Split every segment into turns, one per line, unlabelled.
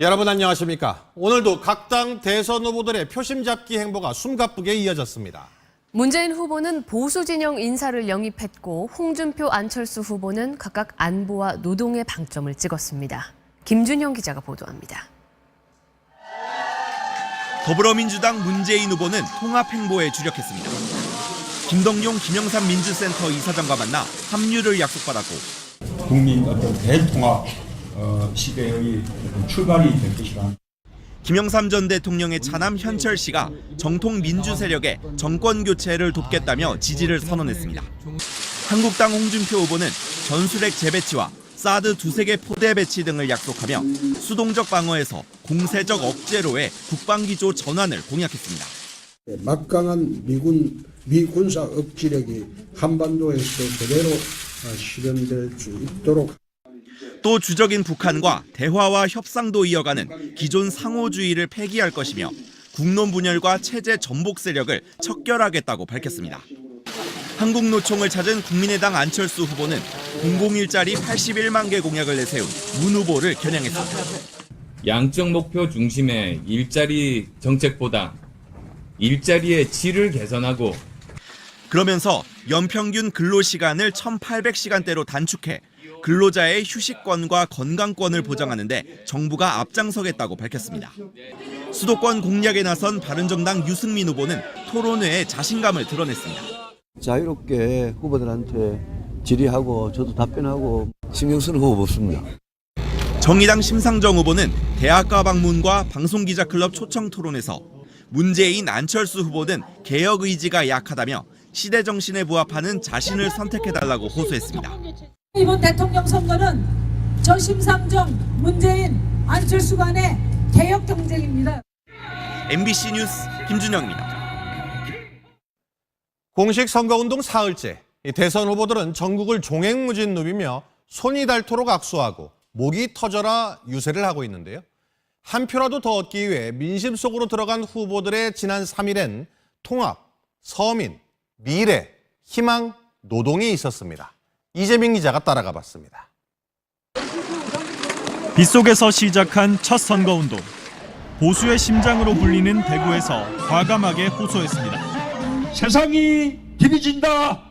여러분 안녕하십니까? 오늘도 각 당 대선 후보들의 표심 잡기 행보가 숨가쁘게 이어졌습니다.
문재인 후보는 보수 진영 인사를 영입했고 홍준표, 안철수 후보는 각각 안보와 노동에 방점을 찍었습니다. 김준형 기자가 보도합니다.
더불어민주당 문재인 후보는 통합 행보에 주력했습니다. 김덕용 김영삼 민주센터 이사장과 만나 합류를 약속받았고
국민 어떤 대통합 시대의 출발이 될 것이라.
김영삼 전 대통령의 차남 현철 씨가 정통 민주 세력의 정권 교체를 돕겠다며 지지를 선언했습니다. 한국당 홍준표 후보는 전술핵 재배치와 사드 두세 개 포대 배치 등을 약속하며 수동적 방어에서 공세적 억제로의 국방기조 전환을 공약했습니다.
막강한 미군사 억지력이 한반도에서 그대로 실현될 수 있도록.
또 주적인 북한과 대화와 협상도 이어가는 기존 상호주의를 폐기할 것이며 국론 분열과 체제 전복 세력을 척결하겠다고 밝혔습니다. 한국노총을 찾은 국민의당 안철수 후보는 공공일자리 81만 개 공약을 내세운 문 후보를 겨냥했습니다.
양적 목표 중심의 일자리 정책보다 일자리의 질을 개선하고
그러면서 연평균 근로시간을 1,800시간대로 단축해 근로자의 휴식권과 건강권을 보장하는데 정부가 앞장서겠다고 밝혔습니다. 수도권 공략에 나선 바른정당 유승민 후보는 토론회에 자신감을 드러냈습니다.
자유롭게 후보들한테 질의하고 저도 답변하고 신경 쓰는 후보 없습니다.
정의당 심상정 후보는 대학가 방문과 방송기자클럽 초청 토론에서 문재인, 안철수 후보는 개혁 의지가 약하다며 시대 정신에 부합하는 자신을 선택해달라고 호소했습니다.
이번 대통령 선거는 저 심상정, 문재인, 안철수 간의 개혁 경쟁입니다.
MBC 뉴스 김준영입니다.
공식 선거운동 사흘째, 대선 후보들은 전국을 종횡무진 누비며 손이 닳도록 악수하고 목이 터져라 유세를 하고 있는데요. 한 표라도 더 얻기 위해 민심 속으로 들어간 후보들의 지난 3일엔 통합, 서민, 미래, 희망, 노동이 있었습니다. 이재민 기자가 따라가 봤습니다.
빗속에서 시작한 첫 선거운동. 보수의 심장으로 불리는 대구에서 과감하게 호소했습니다.
세상이 뒤비진다.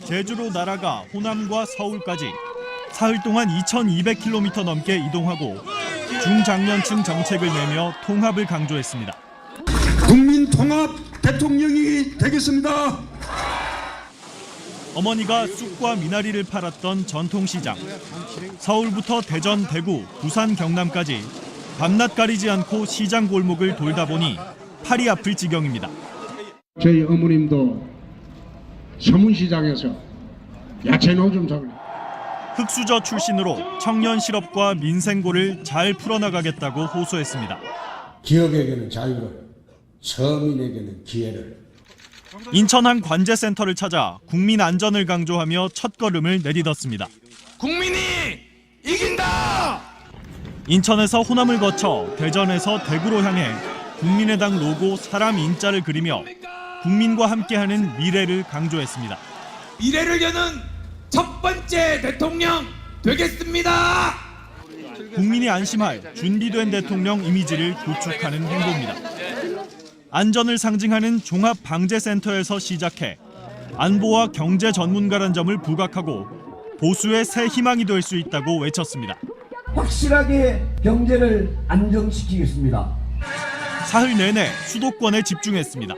제주로 날아가 호남과 서울까지 사흘 동안 2,200km 넘게 이동하고 중장년층 정책을 내며 통합을 강조했습니다.
국민 통합 대통령이 되겠습니다.
어머니가 쑥과 미나리를 팔았던 전통시장. 서울부터 대전, 대구, 부산, 경남까지 밤낮 가리지 않고 시장 골목을 돌다 보니 팔이 아플 지경입니다.
저희 어머님도 서문시장에서 야채 농좀 잡을.
흑수저 출신으로 청년 실업과 민생고를 잘 풀어나가겠다고 호소했습니다.
기업에게는 자유를, 서민에게는 기회를.
인천 한 관제센터를 찾아 국민 안전을 강조하며 첫걸음을 내딛었습니다.
국민이 이긴다!
인천에서 호남을 거쳐 대전에서 대구로 향해 국민의당 로고 사람 인자를 그리며 국민과 함께하는 미래를 강조했습니다.
미래를 여는 첫 번째 대통령 되겠습니다!
국민이 안심할 준비된 대통령 이미지를 구축하는 행보입니다. 안전을 상징하는 종합방재센터에서 시작해 안보와 경제 전문가란 점을 부각하고 보수의 새 희망이 될 수 있다고 외쳤습니다.
확실하게 경제를 안정시키겠습니다.
사흘 내내 수도권에 집중했습니다.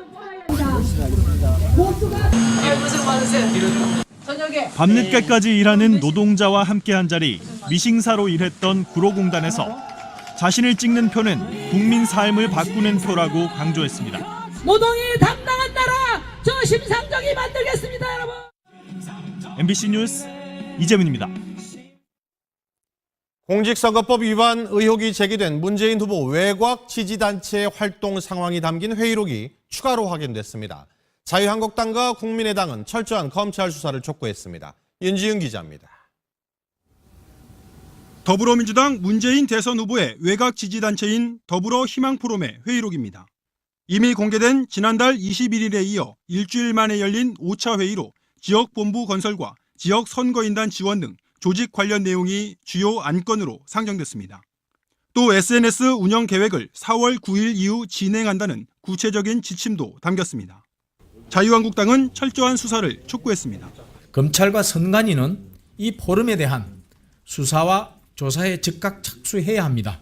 밤늦게까지 일하는 노동자와 함께한 자리, 미싱사로 일했던 구로공단에서 자신을 찍는 표는 국민 삶을 바꾸는 표라고 강조했습니다.
노동이 당당한 나라, 저 심상정이 만들겠습니다, 여러분.
MBC 뉴스 이재민입니다.
공직선거법 위반 의혹이 제기된 문재인 후보 외곽 지지단체의 활동 상황이 담긴 회의록이 추가로 확인됐습니다. 자유한국당과 국민의당은 철저한 검찰 수사를 촉구했습니다. 윤지은 기자입니다.
더불어민주당 문재인 대선 후보의 외곽 지지단체인 더불어희망포럼의 회의록입니다. 이미 공개된 지난달 21일에 이어 일주일 만에 열린 5차 회의로 지역본부 건설과 지역선거인단 지원 등 조직 관련 내용이 주요 안건으로 상정됐습니다. 또 SNS 운영 계획을 4월 9일 이후 진행한다는 구체적인 지침도 담겼습니다. 자유한국당은 철저한 수사를 촉구했습니다.
검찰과 선관위는 이 포럼에 대한 수사와 조사에 즉각 착수해야 합니다.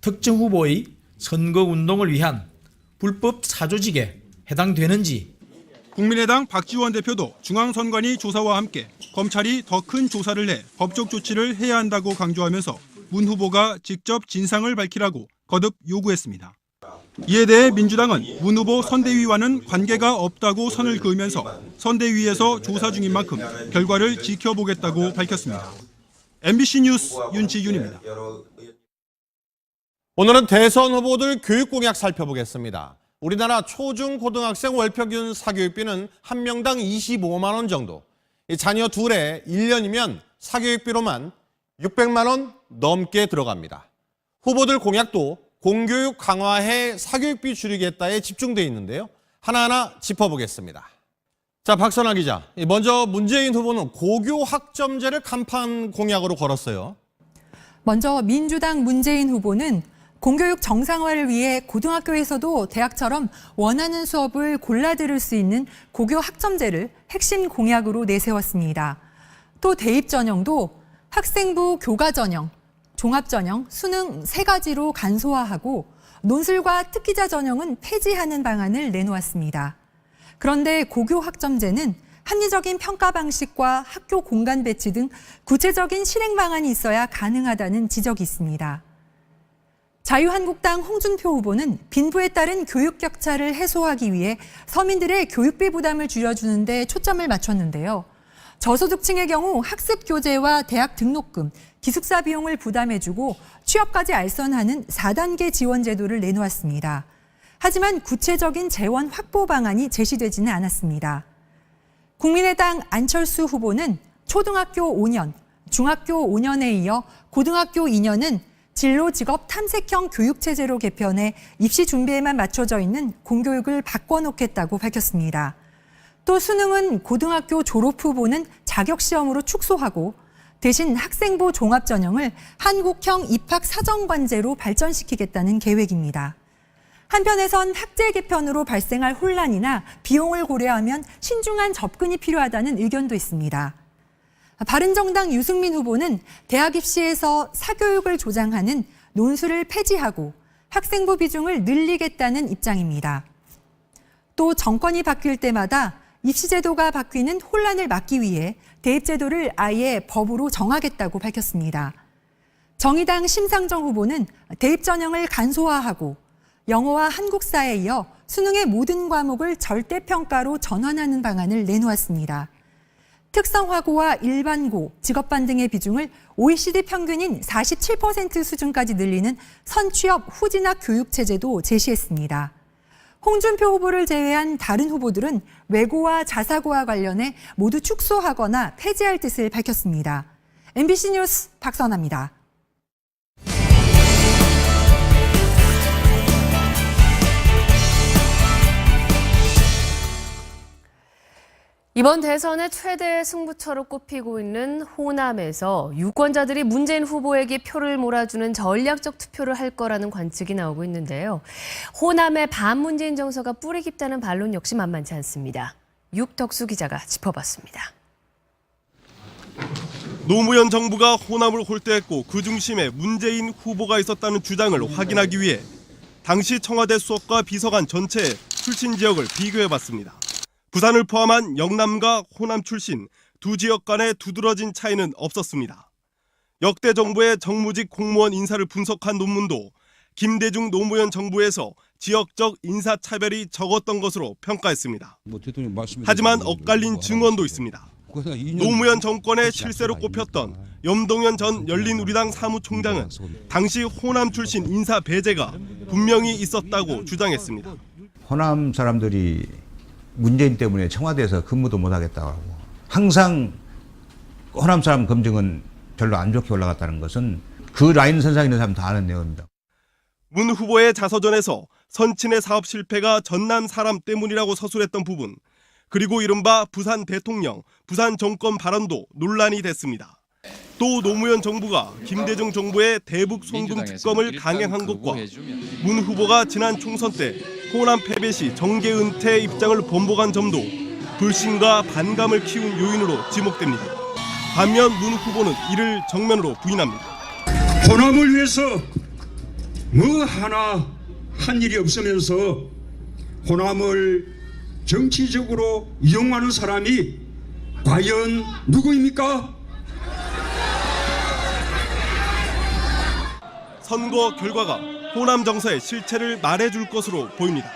특정 후보의 선거운동을 위한 불법 사조직에 해당되는지.
국민의당 박지원 대표도 중앙선관위 조사와 함께 검찰이 더 큰 조사를 해 법적 조치를 해야 한다고 강조하면서 문 후보가 직접 진상을 밝히라고 거듭 요구했습니다. 이에 대해 민주당은 문 후보 선대위와는 관계가 없다고 선을 그으면서 선대위에서 조사 중인 만큼 결과를 지켜보겠다고 밝혔습니다. MBC 뉴스 윤지윤입니다.
오늘은 대선 후보들 교육 공약 살펴보겠습니다. 우리나라 초중고등학생 월평균 사교육비는 한 명당 25만 원 정도. 자녀 둘에 1년이면 사교육비로만 600만 원 넘게 들어갑니다. 후보들 공약도 공교육 강화해 사교육비 줄이겠다에 집중돼 있는데요. 하나하나 짚어보겠습니다. 자, 박선아 기자. 먼저 문재인 후보는 고교 학점제를 간판 공약으로 걸었어요.
먼저 민주당 문재인 후보는 공교육 정상화를 위해 고등학교에서도 대학처럼 원하는 수업을 골라 들을 수 있는 고교 학점제를 핵심 공약으로 내세웠습니다. 또 대입 전형도 학생부 교과 전형, 종합 전형, 수능 3가지로 간소화하고 논술과 특기자 전형은 폐지하는 방안을 내놓았습니다. 그런데 고교 학점제는 합리적인 평가 방식과 학교 공간 배치 등 구체적인 실행 방안이 있어야 가능하다는 지적이 있습니다. 자유한국당 홍준표 후보는 빈부에 따른 교육 격차를 해소하기 위해 서민들의 교육비 부담을 줄여주는 데 초점을 맞췄는데요. 저소득층의 경우 학습 교재와 대학 등록금, 기숙사 비용을 부담해주고 취업까지 알선하는 4단계 지원 제도를 내놓았습니다. 하지만 구체적인 재원 확보 방안이 제시되지는 않았습니다. 국민의당 안철수 후보는 초등학교 5년, 중학교 5년에 이어 고등학교 2년은 진로 직업 탐색형 교육체제로 개편해 입시 준비에만 맞춰져 있는 공교육을 바꿔놓겠다고 밝혔습니다. 또 수능은 고등학교 졸업 후 보는 자격시험으로 축소하고 대신 학생부 종합전형을 한국형 입학사정관제로 발전시키겠다는 계획입니다. 한편에선 학제 개편으로 발생할 혼란이나 비용을 고려하면 신중한 접근이 필요하다는 의견도 있습니다. 바른정당 유승민 후보는 대학 입시에서 사교육을 조장하는 논술을 폐지하고 학생부 비중을 늘리겠다는 입장입니다. 또 정권이 바뀔 때마다 입시제도가 바뀌는 혼란을 막기 위해 대입제도를 아예 법으로 정하겠다고 밝혔습니다. 정의당 심상정 후보는 대입 전형을 간소화하고 영어와 한국사에 이어 수능의 모든 과목을 절대평가로 전환하는 방안을 내놓았습니다. 특성화고와 일반고, 직업반 등의 비중을 OECD 평균인 47% 수준까지 늘리는 선취업 후진학 교육체제도 제시했습니다. 홍준표 후보를 제외한 다른 후보들은 외고와 자사고와 관련해 모두 축소하거나 폐지할 뜻을 밝혔습니다. MBC 뉴스 박선아입니다.
이번 대선의 최대 승부처로 꼽히고 있는 호남에서 유권자들이 문재인 후보에게 표를 몰아주는 전략적 투표를 할 거라는 관측이 나오고 있는데요. 호남의 반문재인 정서가 뿌리 깊다는 반론 역시 만만치 않습니다. 육덕수 기자가 짚어봤습니다.
노무현 정부가 호남을 홀대했고 그 중심에 문재인 후보가 있었다는 주장을 확인하기 위해 당시 청와대 수석과 비서관 전체의 출신 지역을 비교해봤습니다. 부산을 포함한 영남과 호남 출신 두 지역 간의 두드러진 차이는 없었습니다. 역대 정부의 정무직 공무원 인사를 분석한 논문도 김대중 노무현 정부에서 지역적 인사차별이 적었던 것으로 평가했습니다. 하지만 엇갈린 증언도 있습니다. 노무현 정권의 실세로 꼽혔던 염동연 전 열린우리당 사무총장은 당시 호남 출신 인사 배제가 분명히 있었다고 주장했습니다.
호남 사람들이 문재인 때문에 청와대에서 근무도 못하겠다고 하고 항상 호남 사람 검증은 별로 안 좋게 올라갔다는 것은 그 라인 선상에 있는 사람 다 아는 내용입니다.
문 후보의 자서전에서 선친의 사업 실패가 전남 사람 때문이라고 서술했던 부분, 그리고 이른바 부산 대통령, 부산 정권 발언도 논란이 됐습니다. 또 노무현 정부가 김대중 정부의 대북 송금 특검을 강행한 것과 문 후보가 지난 총선 때 호남 패배 시 정계 은퇴 입장을 번복한 점도 불신과 반감을 키운 요인으로 지목됩니다. 반면 문 후보는 이를 정면으로 부인합니다.
호남을 위해서 뭐 하나 한 일이 없으면서 호남을 정치적으로 이용하는 사람이 과연 누구입니까?
선거 결과가 호남 정서의 실체를 말해줄 것으로 보입니다.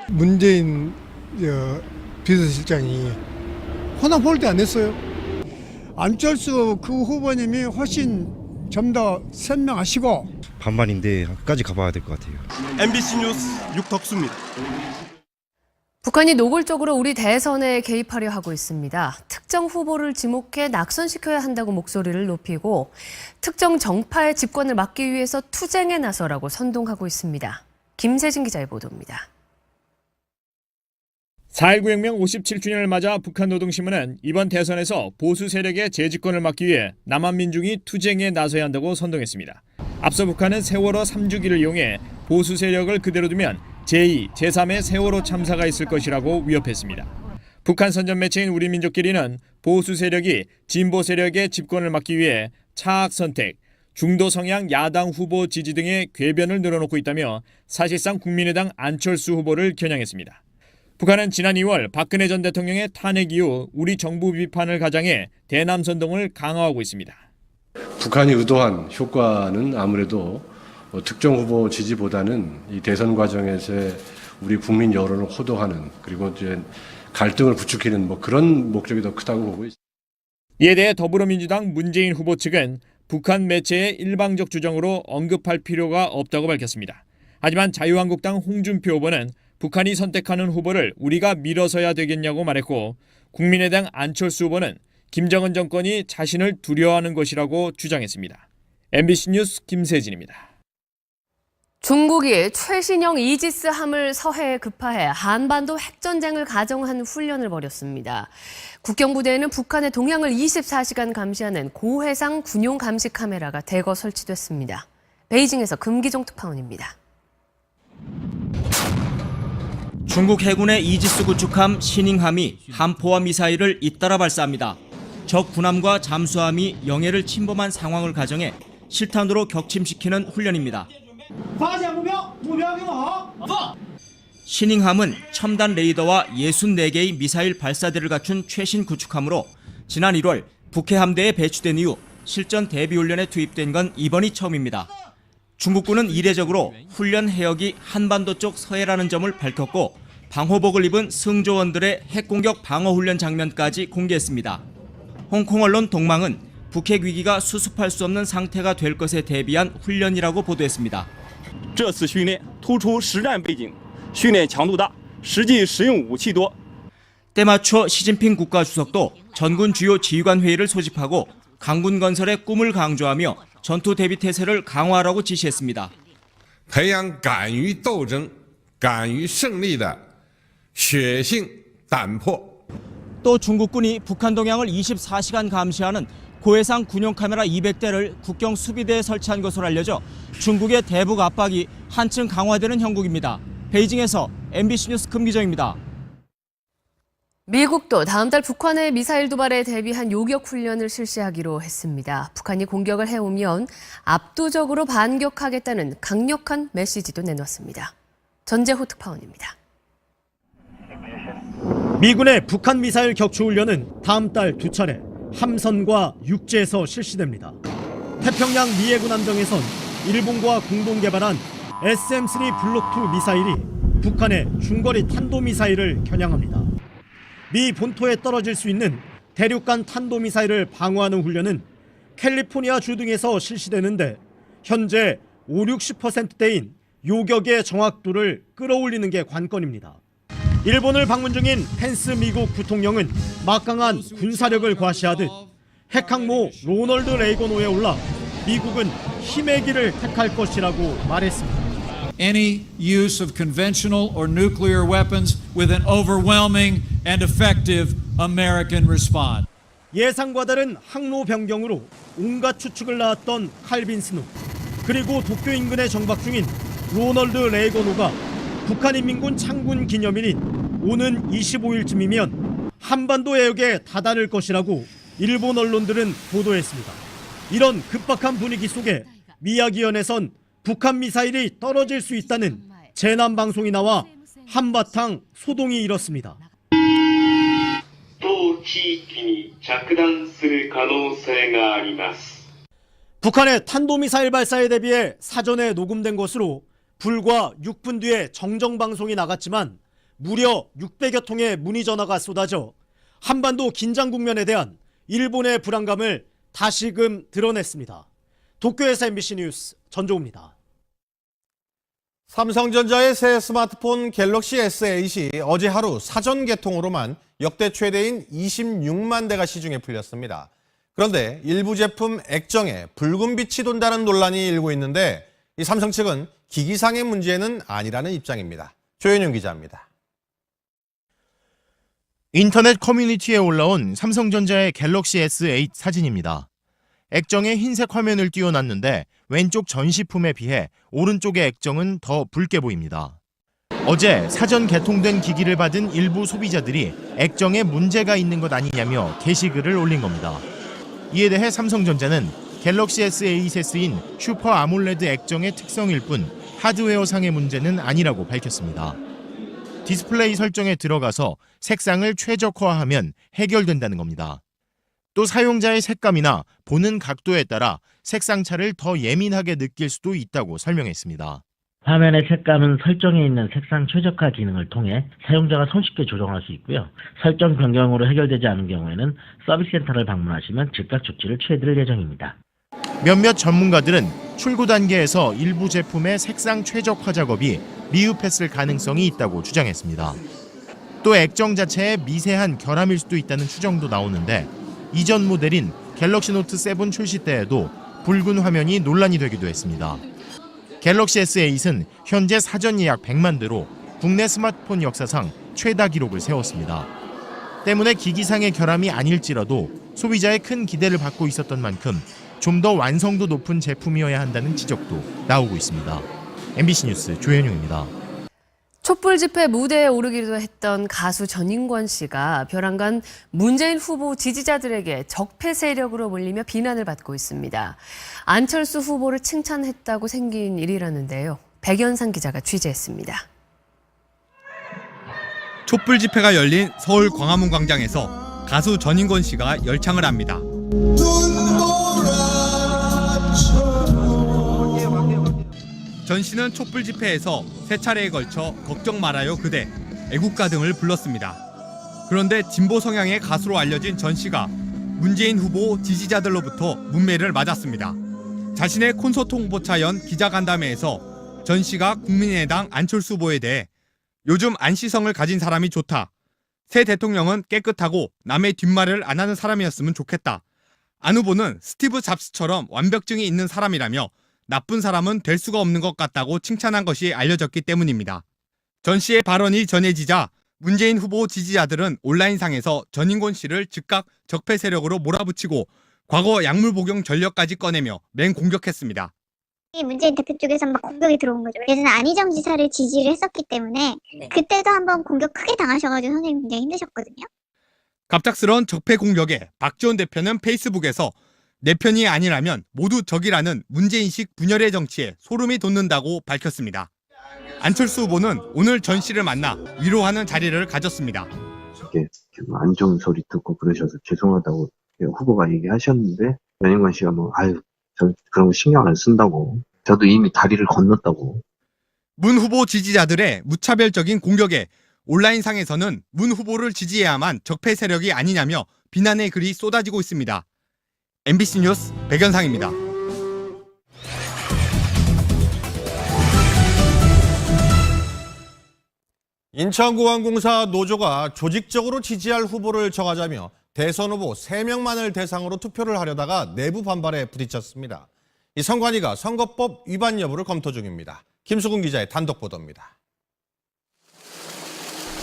문재인 비서실장이 호남 홀대 안 했어요. 안철수 그 후보님이 훨씬 좀 더 선명하시고
반반인데 끝까지 가봐야 될 것 같아요.
MBC 뉴스 육덕수입니다.
북한이 노골적으로 우리 대선에 개입하려 하고 있습니다. 특정 후보를 지목해 낙선시켜야 한다고 목소리를 높이고 특정 정파의 집권을 막기 위해서 투쟁에 나서라고 선동하고 있습니다. 김세진 기자의 보도입니다.
4.19 혁명 57주년을 맞아 북한노동신문은 이번 대선에서 보수 세력의 재집권을 막기 위해 남한 민중이 투쟁에 나서야 한다고 선동했습니다. 앞서 북한은 세월호 3주기를 이용해 보수 세력을 그대로 두면 제2, 제3의 세월호 참사가 있을 것이라고 위협했습니다. 북한 선전 매체인 우리민족끼리는 보수 세력이 진보 세력의 집권을 막기 위해 차악 선택, 중도 성향 야당 후보 지지 등의 궤변을 늘어놓고 있다며 사실상 국민의당 안철수 후보를 겨냥했습니다. 북한은 지난 2월 박근혜 전 대통령의 탄핵 이후 우리 정부 비판을 가장해 대남 선동을 강화하고 있습니다.
북한이 의도한 효과는 아무래도 특정 후보 지지보다는 이 대선 과정에서의 우리 국민 여론을 호도하는 그리고 이제 갈등을 부추기는 그런 목적이 더 크다고 보고 있습니다.
이에 대해 더불어민주당 문재인 후보 측은 북한 매체의 일방적 주장으로 언급할 필요가 없다고 밝혔습니다. 하지만 자유한국당 홍준표 후보는 북한이 선택하는 후보를 우리가 밀어서야 되겠냐고 말했고 국민의당 안철수 후보는 김정은 정권이 자신을 두려워하는 것이라고 주장했습니다. MBC 뉴스 김세진입니다.
중국이 최신형 이지스함을 서해에 급파해 한반도 핵전쟁을 가정한 훈련을 벌였습니다. 국경부대에는 북한의 동향을 24시간 감시하는 고해상 군용 감시 카메라가 대거 설치됐습니다. 베이징에서 금기종 특파원입니다.
중국 해군의 이지스 구축함 신잉함이 함포와 미사일을 잇따라 발사합니다. 적 군함과 잠수함이 영해를 침범한 상황을 가정해 실탄으로 격침시키는 훈련입니다. 신잉함은 첨단 레이더와 64개의 미사일 발사대를 갖춘 최신 구축함으로 지난 1월 북해 함대에 배치된 이후 실전 대비 훈련에 투입된 건 이번이 처음입니다. 중국군은 이례적으로 훈련 해역이 한반도 쪽 서해라는 점을 밝혔고 방호복을 입은 승조원들의 핵공격 방어훈련 장면까지 공개했습니다. 홍콩 언론 동망은 북핵 위기가 수습할 수 없는 상태가 될 것에 대비한 훈련이라고 보도했습니다.
这次训练突出实战背景，训练强度大，实际使用武器多。
때맞춰 시진핑 국가주석도 전군 주요 지휘관 회의를 소집하고 강군 건설의 꿈을 강조하며 전투 대비 태세를 강화하라고 지시했습니다.
培养敢于斗争、敢于胜利的血性胆魄。
또 중국군이 북한 동향을 24시간 감시하는 고해상 군용 카메라 200대를 국경 수비대에 설치한 것으로 알려져 중국의 대북 압박이 한층 강화되는 형국입니다. 베이징에서 MBC 뉴스 금기정입니다.
미국도 다음 달 북한의 미사일 도발에 대비한 요격 훈련을 실시하기로 했습니다. 북한이 공격을 해오면 압도적으로 반격하겠다는 강력한 메시지도 내놓았습니다. 전재호 특파원입니다.
미군의 북한 미사일 격추 훈련은 다음 달 2차례 함선과 육지에서 실시됩니다. 태평양 미해군 함정에선 일본과 공동 개발한 SM-3 블록2 미사일이 북한의 중거리 탄도미사일을 겨냥합니다. 미 본토에 떨어질 수 있는 대륙간 탄도미사일을 방어하는 훈련은 캘리포니아 주 등에서 실시되는데 현재 50-60%대인 요격의 정확도를 끌어올리는 게 관건입니다. 일본을 방문 중인 펜스 미국 부통령은 막강한 군사력을 과시하듯 핵항모 로널드 레이건호에 올라 미국은 힘의 길을 택할 것이라고 말했습니다.
Any use of conventional or nuclear weapons with an overwhelming and effective American response.
예상과 다른 항로 변경으로 온갖 추측을 낳았던 칼빈 스노우, 그리고 도쿄 인근에 정박 중인 로널드 레이건호가 북한인민군 창군 기념일인 오는 25일쯤이면 한반도 해역에 다다를 것이라고 일본 언론들은 보도했습니다. 이런 급박한 분위기 속에 미야기현에선 북한 미사일이 떨어질 수 있다는 재난 방송이 나와 한바탕 소동이 일었습니다. 북한의 탄도미사일 발사에 대비해 사전에 녹음된 것으로 불과 6분 뒤에 정정방송이 나갔지만 무려 600여 통의 문의 전화가 쏟아져 한반도 긴장 국면에 대한 일본의 불안감을 다시금 드러냈습니다. 도쿄에서 MBC 뉴스 전종우입니다.
삼성전자의 새 스마트폰 갤럭시 S8이 어제 하루 사전 개통으로만 역대 최대인 26만 대가 시중에 풀렸습니다. 그런데 일부 제품 액정에 붉은 빛이 돈다는 논란이 일고 있는데 이 삼성 측은 기기상의 문제는 아니라는 입장입니다. 조현용 기자입니다.
인터넷 커뮤니티에 올라온 삼성전자의 갤럭시 S8 사진입니다. 액정에 흰색 화면을 띄워놨는데 왼쪽 전시품에 비해 오른쪽의 액정은 더 붉게 보입니다. 어제 사전 개통된 기기를 받은 일부 소비자들이 액정에 문제가 있는 것 아니냐며 게시글을 올린 겁니다. 이에 대해 삼성전자는 갤럭시 S8에 쓰인 슈퍼 아몰레드 액정의 특성일 뿐 하드웨어상의 문제는 아니라고 밝혔습니다. 디스플레이 설정에 들어가서 색상을 최적화하면 해결된다는 겁니다. 또 사용자의 색감이나 보는 각도에 따라 색상 차를 더 예민하게 느낄 수도 있다고 설명했습니다.
화면의 색감은 설정에 있는 색상 최적화 기능을 통해 사용자가 손쉽게 조정할 수 있고요. 설정 변경으로 해결되지 않은 경우에는 서비스 센터를 방문하시면 즉각 조치를 취해드릴 예정입니다.
몇몇 전문가들은 출고 단계에서 일부 제품의 색상 최적화 작업이 미흡했을 가능성이 있다고 주장했습니다. 또 액정 자체에 미세한 결함일 수도 있다는 추정도 나오는데 이전 모델인 갤럭시 노트 7 출시 때에도 붉은 화면이 논란이 되기도 했습니다. 갤럭시 S8은 현재 사전 예약 100만 대로 국내 스마트폰 역사상 최다 기록을 세웠습니다. 때문에 기기상의 결함이 아닐지라도 소비자의 큰 기대를 받고 있었던 만큼 좀 더 완성도 높은 제품이어야 한다는 지적도 나오고 있습니다. MBC 뉴스 조현용입니다.
촛불 집회 무대에 오르기도 했던 가수 전인권 씨가 벼랑간 문재인 후보 지지자들에게 적폐 세력으로 몰리며 비난을 받고 있습니다. 안철수 후보를 칭찬했다고 생긴 일이라는데요. 백연상 기자가 취재했습니다.
촛불 집회가 열린 서울 광화문 광장에서 가수 전인권 씨가 열창을 합니다. 전 씨는 촛불 집회에서 세 차례에 걸쳐 걱정 말아요 그대, 애국가 등을 불렀습니다. 그런데 진보 성향의 가수로 알려진 전 씨가 문재인 후보 지지자들로부터 문매를 맞았습니다. 자신의 콘서트 홍보차 연 기자간담회에서 전 씨가 국민의당 안철수 후보에 대해 요즘 안시성을 가진 사람이 좋다. 새 대통령은 깨끗하고 남의 뒷말을 안 하는 사람이었으면 좋겠다. 안 후보는 스티브 잡스처럼 완벽증이 있는 사람이라며 나쁜 사람은 될 수가 없는 것 같다고 칭찬한 것이 알려졌기 때문입니다. 전 씨의 발언이 전해지자 문재인 후보 지지자들은 온라인상에서 전인권 씨를 즉각 적폐 세력으로 몰아붙이고 과거 약물 복용 전력까지 꺼내며 맹공격했습니다.
문재인 대표 쪽에서 막 공격이 들어온 거죠. 예전에 안희정 지사를 지지를 했었기 때문에 그때도 한번 공격 크게 당하셔가지고 선생님 굉장히 힘드셨거든요.
갑작스러운 적폐 공격에 박지원 대표는 페이스북에서 내 편이 아니라면 모두 적이라는 문재인식 분열의 정치에 소름이 돋는다고 밝혔습니다. 안철수 후보는 오늘 전 씨를 만나 위로하는 자리를 가졌습니다.
이렇게 안 좋은 소리 듣고 그러셔서 죄송하다고 후보가 얘기하셨는데 전인권 씨가 저 그런 거 신경 안 쓴다고, 저도 이미 다리를 건넜다고.
문 후보 지지자들의 무차별적인 공격에 온라인상에서는 문 후보를 지지해야만 적폐 세력이 아니냐며 비난의 글이 쏟아지고 있습니다. MBC 뉴스 백연상입니다.
인천공항공사 노조가 조직적으로 지지할 후보를 정하자며 대선 후보 3명만을 대상으로 투표를 하려다가 내부 반발에 부딪혔습니다. 이 선관위가 선거법 위반 여부를 검토 중입니다. 김수근 기자의 단독 보도입니다.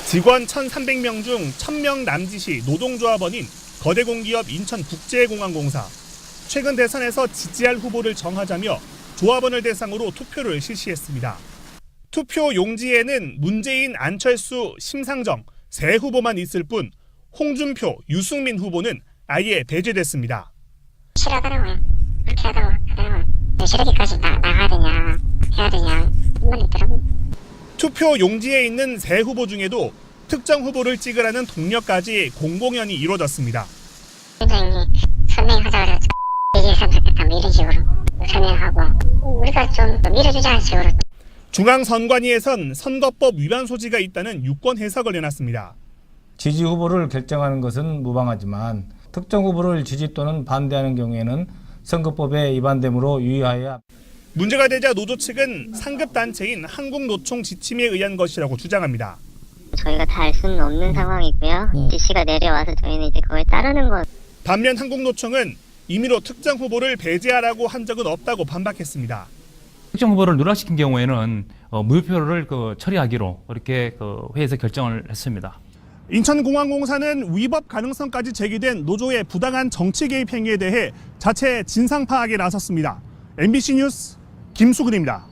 직원 1,300명 중 1,000명 남짓이 노동조합원인
거대 공기업 인천국제공항공사. 최근 대선에서 지지할 후보를 정하자며 조합원을 대상으로 투표를 실시했습니다. 투표 용지에는 문재인, 안철수, 심상정 세 후보만 있을 뿐 홍준표, 유승민 후보는 아예 배제됐습니다.
싫어하더라고요. 그렇게 하더라고요. 시래기까지 나가야 되냐, 해야 되냐, 이만 있더라고요.
투표 용지에 있는 세 후보 중에도 특정 후보를 찍으라는 독려까지 공공연히 이루어졌습니다.
굉장히 선행하자고 얘기했으면 좋겠다, 이런 식으로 선행하고 우리가 좀 밀어주자는 식으로.
중앙선관위에선 선거법 위반 소지가 있다는 유권 해석을 내놨습니다.
지지 후보를 결정하는 것은 무방하지만 특정 후보를 지지 또는 반대하는 경우에는 선거법에 위반되므로 유의하여야.
문제가 되자 노조 측은 상급 단체인 한국노총 지침에 의한 것이라고 주장합니다.
저희가 다 알 수는 없는 상황이고요. 지시가 내려와서 저희는 이제 그거에 따르는 것.
반면 한국노총은 임의로 특정 후보를 배제하라고 한 적은 없다고 반박했습니다.
특정 후보를 누락시킨 경우에는 무효표를 처리하기로 이렇게 회의에서 결정을 했습니다.
인천공항공사는 위법 가능성까지 제기된 노조의 부당한 정치 개입 행위에 대해 자체 진상 파악에 나섰습니다. MBC 뉴스 김수근입니다.